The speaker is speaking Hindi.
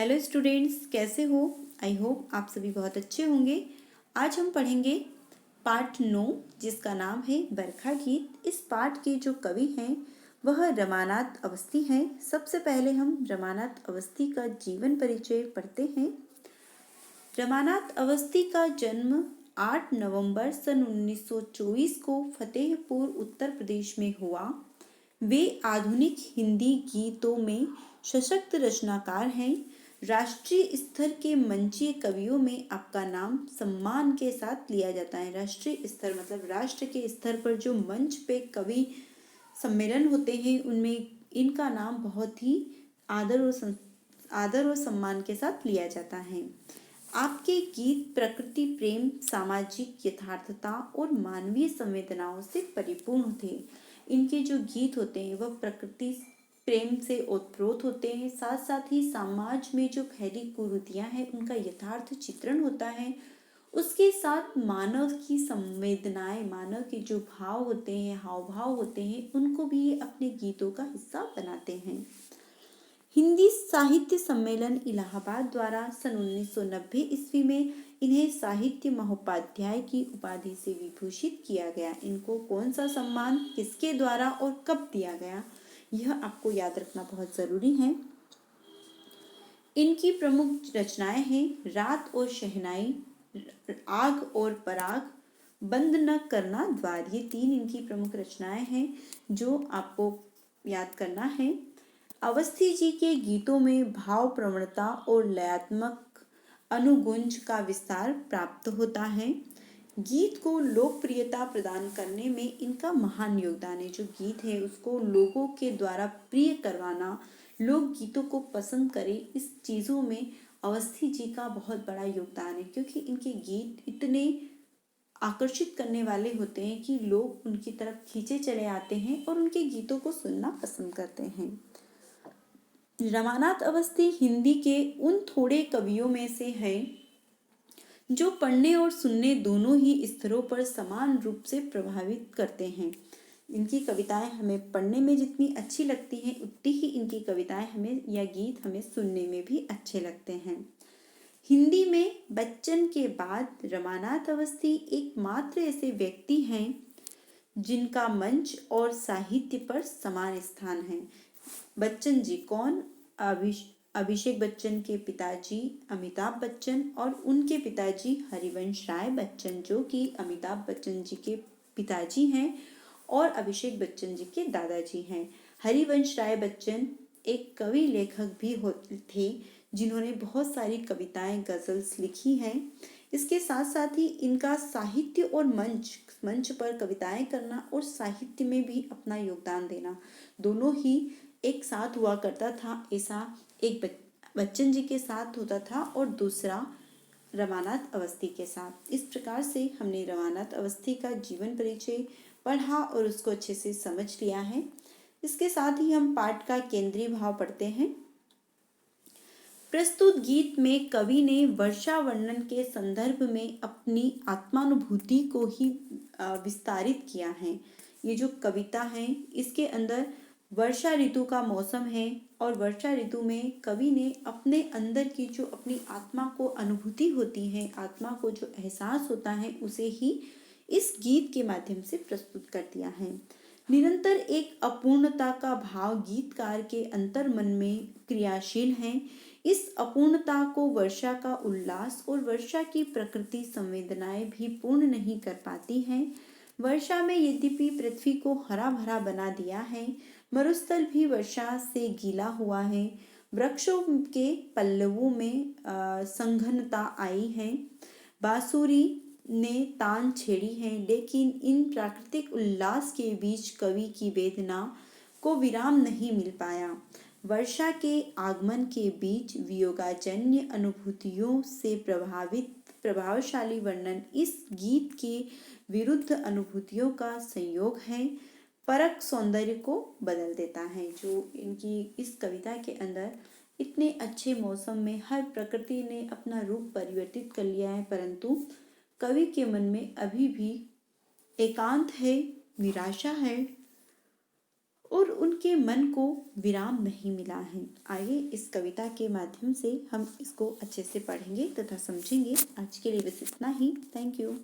हेलो स्टूडेंट्स, कैसे हो? आई होप आप सभी बहुत अच्छे होंगे। आज हम पढ़ेंगे पाठ 9 जिसका नाम है बरखा गीत। इस पाठ के जो कवि हैं वह रमानाथ अवस्थी हैं। सबसे पहले हम रमानाथ अवस्थी का जीवन परिचय पढ़ते हैं। रमानाथ अवस्थी का जन्म 8 नवंबर सन 1924 को फतेहपुर उत्तर प्रदेश में हुआ। वे आधुनिक हिंदी गीतों में सशक्त रचनाकार हैं। राष्ट्रीय स्तर के मंचीय कवियों में आपका नाम सम्मान के साथ लिया जाता है। राष्ट्रीय स्तर मतलब राष्ट्र के स्तर पर जो मंच पे कवि सम्मेलन होते हैं उनमें इनका नाम बहुत ही आदर और सम्मान के साथ लिया जाता है। आपके गीत प्रकृति प्रेम, सामाजिक यथार्थता और मानवीय संवेदनाओं से परिपूर्ण थे। इनके जो गीत होते हैं वह प्रकृति प्रेम से ओतप्रोत होते हैं, साथ साथ ही समाज में जो फैली कुरीतियां हैं उनका यथार्थ चित्रण होता है। उसके साथ मानव की संवेदनाएं, मानव के जो भाव होते हैं, हाव भाव होते हैं, उनको भी ये अपने गीतों का हिस्सा बनाते हैं। हिंदी साहित्य सम्मेलन इलाहाबाद द्वारा सन 1990 ईस्वी में इन्हें साहित्य महोपाध्याय की उपाधि से विभूषित किया गया। इनको कौन सा सम्मान किसके द्वारा और कब दिया गया, यह आपको याद रखना बहुत जरूरी है। इनकी प्रमुख रचनाएं हैं रात और शहनाई, आग और पराग, बंद न करना द्वार। ये 3 इनकी प्रमुख रचनाएं हैं जो आपको याद करना है। अवस्थी जी के गीतों में भाव प्रवणता और लयात्मक अनुगुंज का विस्तार प्राप्त होता है। गीत को लोकप्रियता प्रदान करने में इनका महान योगदान है। जो गीत है उसको लोगों के द्वारा प्रिय करवाना, लोग गीतों को पसंद करें, इस चीज़ों में अवस्थी जी का बहुत बड़ा योगदान है, क्योंकि इनके गीत इतने आकर्षित करने वाले होते हैं कि लोग उनकी तरफ खींचे चले आते हैं और उनके गीतों को सुनना पसंद करते हैं। रमानाथ अवस्थी हिंदी के उन थोड़े कवियों में से हैं जो पढ़ने और सुनने दोनों ही स्तरों पर समान रूप से प्रभावित करते हैं। इनकी कविताएं हमें पढ़ने में जितनी अच्छी लगती हैं उतनी ही इनकी कविताएं हमें या गीत हमें सुनने में भी अच्छे लगते हैं। हिंदी में बच्चन के बाद रमानाथ अवस्थी एकमात्र ऐसे व्यक्ति हैं जिनका मंच और साहित्य पर समान स्थान है। बच्चन जी कौन? अभिषेक बच्चन के पिताजी अमिताभ बच्चन और उनके पिताजी हरिवंश राय बच्चन, जो कि अमिताभ बच्चन जी के पिताजी हैं और अभिषेक बच्चन जी के दादाजी हैं। हरिवंश राय बच्चन एक कवि लेखक भी थे जिन्होंने बहुत सारी कविताएं, गजल्स लिखी हैं। इसके साथ साथ ही इनका साहित्य और मंच पर कविताएं करना और साहित्य में भी अपना योगदान देना दोनों ही एक साथ हुआ करता था। ऐसा एक बच्चन जी के साथ होता था और दूसरा रमानाथ अवस्थी के साथ। इस प्रकार से हमने रमानाथ अवस्थी का जीवन परिचय पढ़ा और उसको अच्छे से समझ लिया है। इसके साथ ही हम पाठ का केंद्रीय भाव पढ़ते हैं। प्रस्तुत गीत में कवि ने वर्षा वर्णन के संदर्भ में अपनी आत्मानुभूति को ही विस्तारित किया है। ये जो कविता है इसके अंदर वर्षा ऋतु का मौसम है और वर्षा ऋतु में कवि ने अपने अंदर की जो अपनी आत्मा को अनुभूति होती है, आत्मा को जो एहसास होता है, उसे ही इस गीत के माध्यम से प्रस्तुत कर दिया है। निरंतर एक अपूर्णता का भाव गीतकार के अंतर मन में क्रियाशील है। इस अपूर्णता को वर्षा का उल्लास और वर्षा की प्रकृति संवेदनाएं भी पूर्ण नहीं कर पाती हैं। वर्षा में यद्यपि पृथ्वी को हरा भरा बना दिया है, मरुस्थल भी वर्षा से गीला हुआ है। वृक्षों के पल्लवों में संघनता आई है, बांसुरी ने तान छेड़ी है, लेकिन इन प्राकृतिक उल्लास के बीच कवि की वेदना को विराम नहीं मिल पाया। वर्षा के आगमन के बीच वियोगाजन्य अनुभूतियों से प्रभावशाली वर्णन इस गीत के विरुद्ध अनुभूतियों का संयोग है, परक सौंदर्य को बदल देता है। जो इनकी इस कविता के अंदर इतने अच्छे मौसम में हर प्रकृति ने अपना रूप परिवर्तित कर लिया है, परंतु कवि के मन में अभी भी एकांत है, निराशा है और उनके मन को विराम नहीं मिला है। आइए इस कविता के माध्यम से हम इसको अच्छे से पढ़ेंगे तथा समझेंगे। आज के लिए बस इतना ही। Thank you.